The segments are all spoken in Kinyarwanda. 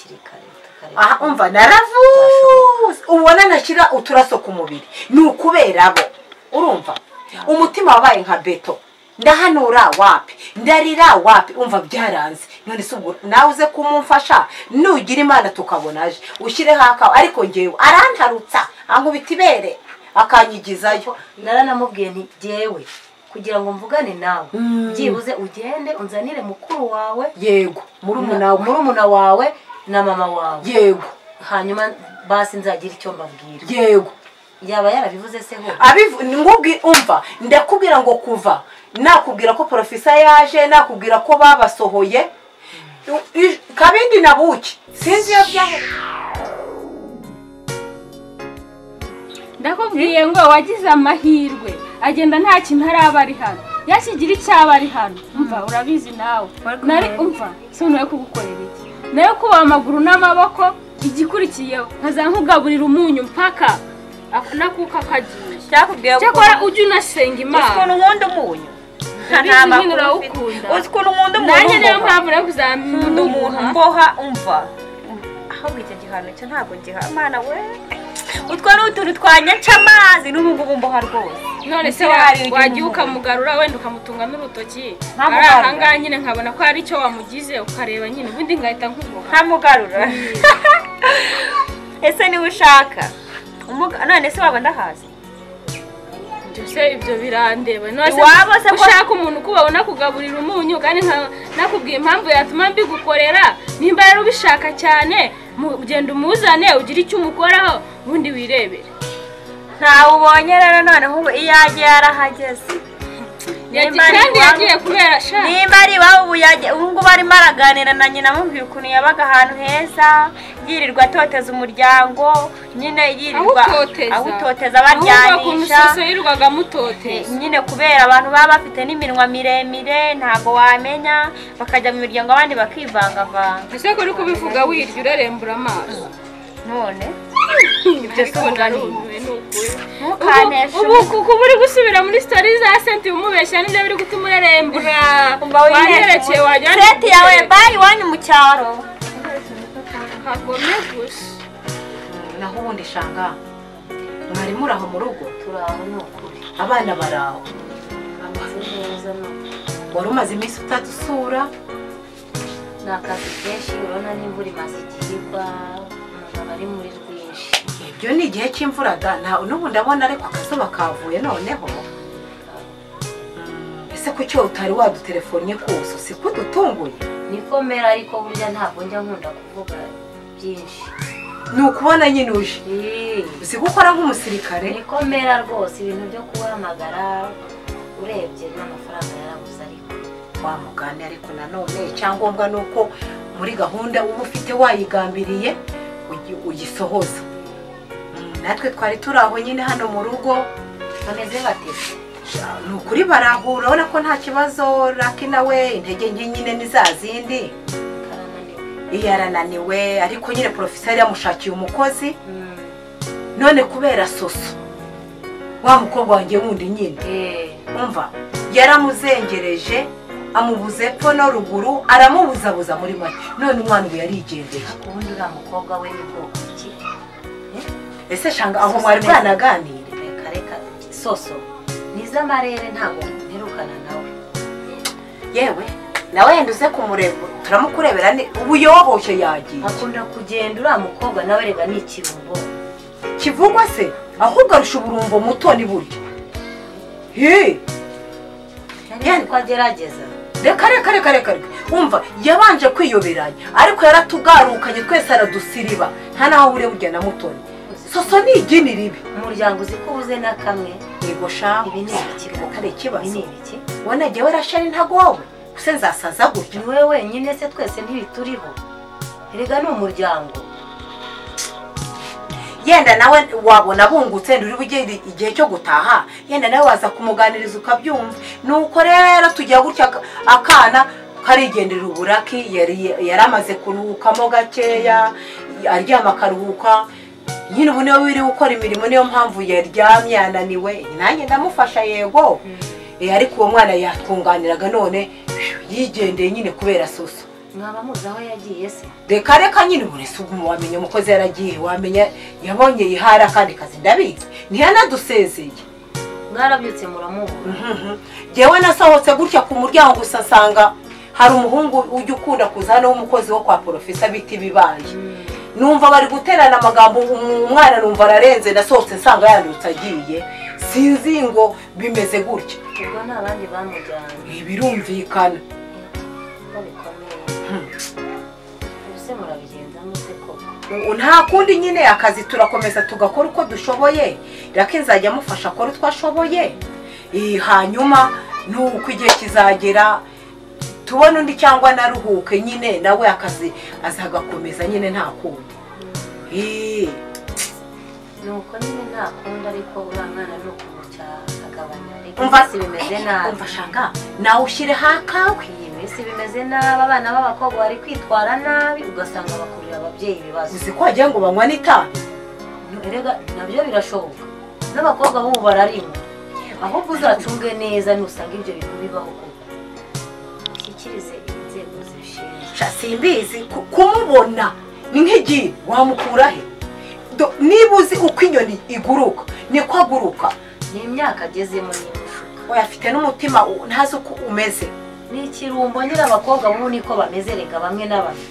hakiri kare. Aha umva naravuze ubona nashyira uturaso ku mubiri ni ukubera abo urumva umutima wabaye nka beto ndahanura wapi ndarira wapi umva byaranze none se ubwo nawe uze kumumfasha nugira imana tukabonaje ushyire haka ariko ngewe arantarutsa ankubita ibere akanyigizayo naranamubwiye nti jewe kugira ngo mvugane nawe byibuze ugende unzanire mukuru wawe yego murumuna wawe na mama wawe yego hanyuma basi nzagira icyo mbabwira yego yaba yarabivuze se ho ngubwi umva ndakubwira ngo kuva nakubwira ko professor yaje nakubwira ko babasohoye kabindi nabuki sinzi yo byahe ndakubwiye ngo wagize amahirwe agenda nta kintu araba ari hano yashigira icyaba ari hano umva urabizi nawe nari umva sonuye kugukorera iki nayo kuba amaguru n'amaboko igikurikiyeho nkazankugaburira umunyu mpaka nakuka kagiye cyakora ujye unasenga imana ukuntu nkunda umunyu nta makuru ukunda ukuntu nkunda umunyu nanjye niyo mpamvu rero kuzamunda umuntu mboha umva aho icyo gihano cyo ntabwo giha imana we utwo ni utuntu twanyaca amazi n'ubu ngubu mboha rwose none se wagiye ukamugarura wenda ukamutunga n'urutoki ari ahangaha nyine nkabona ko hari icyo wamugize ukareba nyine ubundi ngahita nkuboha nkamugarura ese niwe ushaka none se waba ndahazi byose ibyo birandeba none se ushaka umuntu kubabona kugaburira umunyu kandi nakubwiye impamvu yatuma mbigukorera nimba rero ubishaka cyane ugenda umuzane ugira icyo umukoraho ubundi wirebere ntawe ubonye rero none nk'ubu iyo yagiye yarahageze kandi yagiye kubera sha nimba ari iwabo ubu ngubu arimo araganira na nyina amubwira ukuntu yabaga ahantu heza yirirwa atoteza umuryango nyine yirirwa awutoteza baryanisha yirirwaga amutoteza nyine kubera abantu baba bafite n'iminwa miremire ntabwo wamenya bakajya mu miryango abandi bakivangavanga ese ko uri kubivuga wirya urerembura amaso none ibyo ubu kuko uri gusubira muri story za senti umubeshya nibyo biri gutuma urerembura wanyerekeye wajya senti yawe bayi wanyu mu cyaro hagome gusa naho ubundi shanga mwari muri aho mu rugo turaho n'ukuri abana baraho ameze neza no wari umaze iminsi utadusura ni akazi kenshi urabona n'imvura imaze igihe igwa umuntu ari muri rwinshi ibyo ni igihe cy'imvura da n'ubu ndabona ariko akazuba kavuye noneho ese kuki utari wadutelefonnye kuso si ko dutunguye niko mera ariko burya ntabwo njya nkunda kuvuga byinshi ni ukubona nyine uje uzi gukora nk'umusirikare niko mera rwose ibintu byo kuhamagara urebye n'amafaranga yarabuze ariko wamugane ariko nanone icyangombwa ni uko muri gahunda uba ufite wayigambiriye ugisohoza natwe twari turi aho nyine hano mu rugo bameze bateze ni ukuri barahura urabona ko nta kibazo Raki nawe intege nke nyine ni za zindi iyo arananiwe ariko nyine porofeseri yamushakiye umukozi none kubera soso wa mukobwa wanjye wundi nyine umva yaramuzengereje amubuze epfo no ruguru aramubuzabuza muri make none umwana ubu yarigendeye ubundi uriya mukobwa we ni bwoko ki ese shanga aho mwari bwanaganire reka soso niz'amarere ntabwo mperukana nawe yewe nawe yenda uze kumureba turamukurebera ubu yoboshye yagiye akunda kugenda uriya mukobwa nawe rega ni ikirungo kivugwa se ahubwo arusha uburumbo muto ni buryo ko agerageza reka wumva yabanje kwiyoberanya ariko yaratugarukanye twese aradusiriba nta naho ure burya na mutoni soso ni igini ribi umuryango uzi ko ubuze na kamwe yego sha ibi ni ikibazo wona jyewe rashari ntago wowe use nzasaza gutya ni wowe wenyine se twese ntibituriho erega ni umuryango yenda nawe wabona bungutse nduri bugere igihe cyo gutaha yenda nawe waza kumuganiriza ukabyumva nuko rero tujya gutya akana karigenderera uburaki yari amaze kuruhukamo gakeya aryama akaruhuka nyine ubu niwe wiri gukora imirimo niyo mpamvu yaryamye yananiwe nanjye ndamufasha yego ariko uwo mwana yatwunganiraga none yigendeye nyine kubera soso mwaba muzi aho yagiye se? reka nyine uretse ubu wamenya umukozi yaragiye, wamenya yabonye yihara akandi kazi ndabizi ntiyanadusezeye. Mwarabyutse muramubura? Jewe nasohotse gutya ku muryango gusa asanga hari umuhungu ujya ukunda kuza hano w'umukozi wo kwa Profesa biti bibaye. Numva bari guterana amagambo, umwana numva ararenze, nasohotse nsanga yandutse agiye, sinzi ngo bimeze gutya. Ubwo nta bandi bamujyanye? Birumvikana. Ubuse murabigenza mute koko? Nta kundi nyine akazi turakomeza tugakora uko dushoboye, reka nzajya mufasha akora utwo ashoboye. Hanyuma nuko igihe kizagera tubona undi cyangwa naruhuke nyine nawe akazi azagakomeza nyine nta kundi. Nuko nyine nta kundi, ariko uriya mwana ni ukumuca akagabanya. Umva si bimeze nabi. Umva shanga nawe ushyire hakawe. Si bimeze nabi, abana b'abakobwa bari kwitwara nabi ugasanga bakurira ababyeyi ibibazo. Uzi ko wagira ngo banywa n'itabi? Erega nabyo birashoboka, n'abakobwa b'ubu bararimo. Ahubwo uzacunge neza nusanga ibyo bintu bibaho koko ushyikirize inzego zibishinzwe. Simbizi kumubona ni nk'igi wamukura he? Niba uzi uko inyoni iguruka niko aguruka. Ni imyaka agezemo n'ibishuka. Oya afite n'umutima ntazi uko umeze. Ni ikirumbo nyine abakobwa bo niko bameze, rega bamwe na bamwe.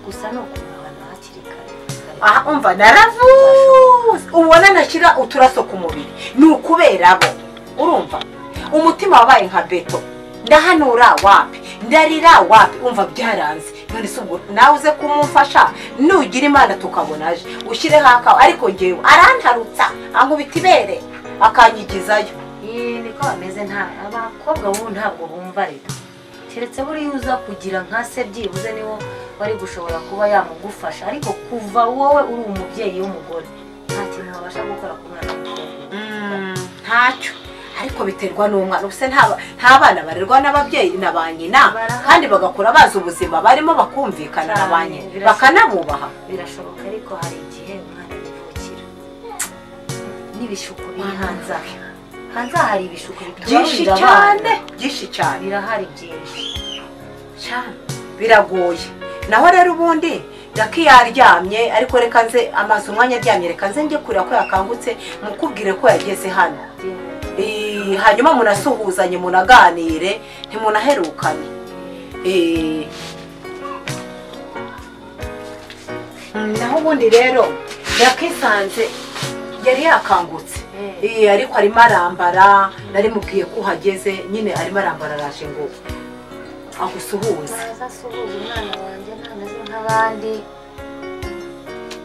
Gusa no kumuhana hakiri kare. Umva naravuze ubona nashyira uturaso ku mubiri ni ukubera abo. Urumva umutima wabaye nka beto, ndahanura wapi ndarira wapi, umva byaranze. None se ubwo nawe uze kumufasha nugira Imana tukabona aje ushyire hakawe, ariko ngewe arantarutsa ankubita ibere akanyigizayo. Niko bameze, nta abakobwa bo ntabwo bumva leta, keretse buri uza kugira nka se byibuze niwo bari gushobora kuba yamugufasha, ariko kuva wowe uri umubyeyi w'umugore nta kintu wabasha gukora ku mwana w'umukobwa. Ntacyo, ariko biterwa n'umwana. Ubuse nta bana barerwa n'ababyeyi na ba nyina kandi bagakura bazi ubuzima barimo bakumvikana na ba nyina bakanabubaha. Birashoboka, ariko hari igihe umwana yivukira n'ibishuko biri hanze. Hanze hari ibishuko byinshi cyane, byinshi cyane, birahari byinshi cyane, biragoye. Naho rero ubundi Jackie yaryamye, ariko reka nze amazi umwanya aryamye, reka nze njye kurira ko yakangutse mukubwire ko yageze hano. Hanyuma munasuhuzanye munaganire ntimunaherukane. Naho ubundi rero Jackie sanze yari yakangutse, ariko arimo arambara, nari mubwiye ko uhageze nyine arimo arambara, araje ngo agusuhuze. Azasuhuza umwana wanjye ntameze nk'abandi.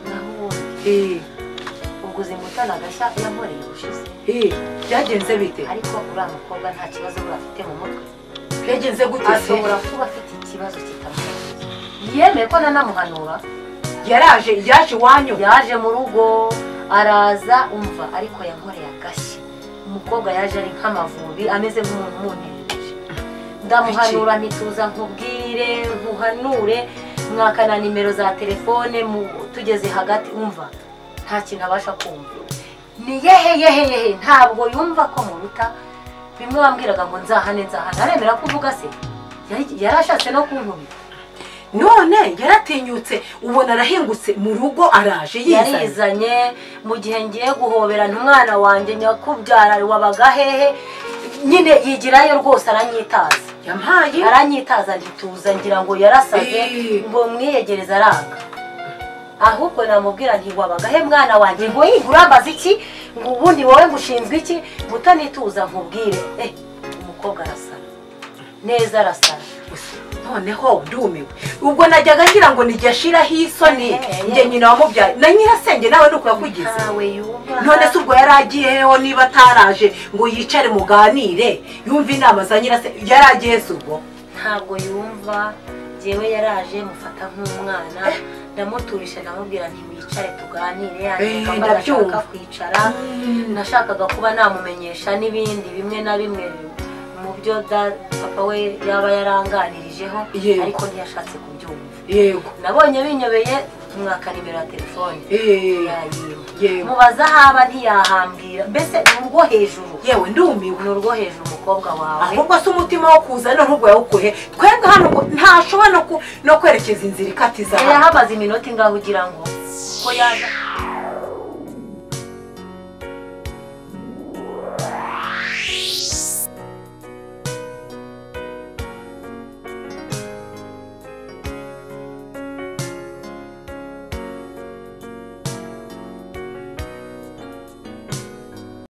Naho ubundi ubwo zimutana agashya yankoreye ubushize. Byagenze bite? Ariko uriya mukobwa nta kibazo afite mu mutwe. Byagenze gute se? Ashobora kuba afite ikibazo kitamuzi. Yemeye ko nanamuhanura. Yaje iwanyu? Yaje mu rugo araza, umva, ariko yankoreye agashya. Umukobwa yaje ari nk'amavubi ameze nk'umuntu muntereje. Ndamuhanura ntituza nkubwire nkuhanure, mwakana nimero za telefone tugeze hagati, umva nta kintu abasha kumva. Ni yehe ntabwo yumva ko muruta. Bimwe wambwiraga ngo nzahane aremera kuvuga se. Yarashatse no kunkubita. None yaratinyutse, ubona arahingutse mu rugo araje yarizanye. Mu gihe ngiye guhobera umwana wanjye nyakubyara wabaga hehe, nyine yigirayo rwose aranyitaza. Yampaye aranyitaza ntituza, ngira ngo yarasaze ngo mwiyegereza aranga. Ahubwo namubwira nti wabaga he mwana wanjye, ngo urambaza iki, ngo ubundi wowe ngushinzwe iki, mutanituza nkubwire. Umukobwa arasara neza, arasara. Noneho ndumiwe, ubwo najyaga ngira ngo nigashiraho isoni njye nyina wamubyaye na nyirasenge nawe nuko yakugize. None se ubwo yaragiyeho niba ataraje ngo yicare muganire yumva inama za nyirasenge? Yaragiye se ubwo? Ntabwo yumva. Jewe yaraje mufata nk'umwana, ndamuturisha ndamubwira nti wicare tuganire. Ndashaka kwicara, nashakaga kuba namumenyesha n'ibindi bimwe na bimwe mu byo papa we yaba yaranganirijeho, ariko ntiyashatse kubyumva. Yego, nabonye binyobeye, mwaka nimero ya telefone mubaza haba ntiyahambwira. Mbese ni urwo hejuru. Yewe ndumiwe, ni urwo hejuru. umukobwa wawe ahubwo se umutima wo kuza n'ubwo yawukuye twebwe hano ngo ntashobora no kwerekeza inzira ikatiza yahabaze iminota ingaho ugira ngo ko yaza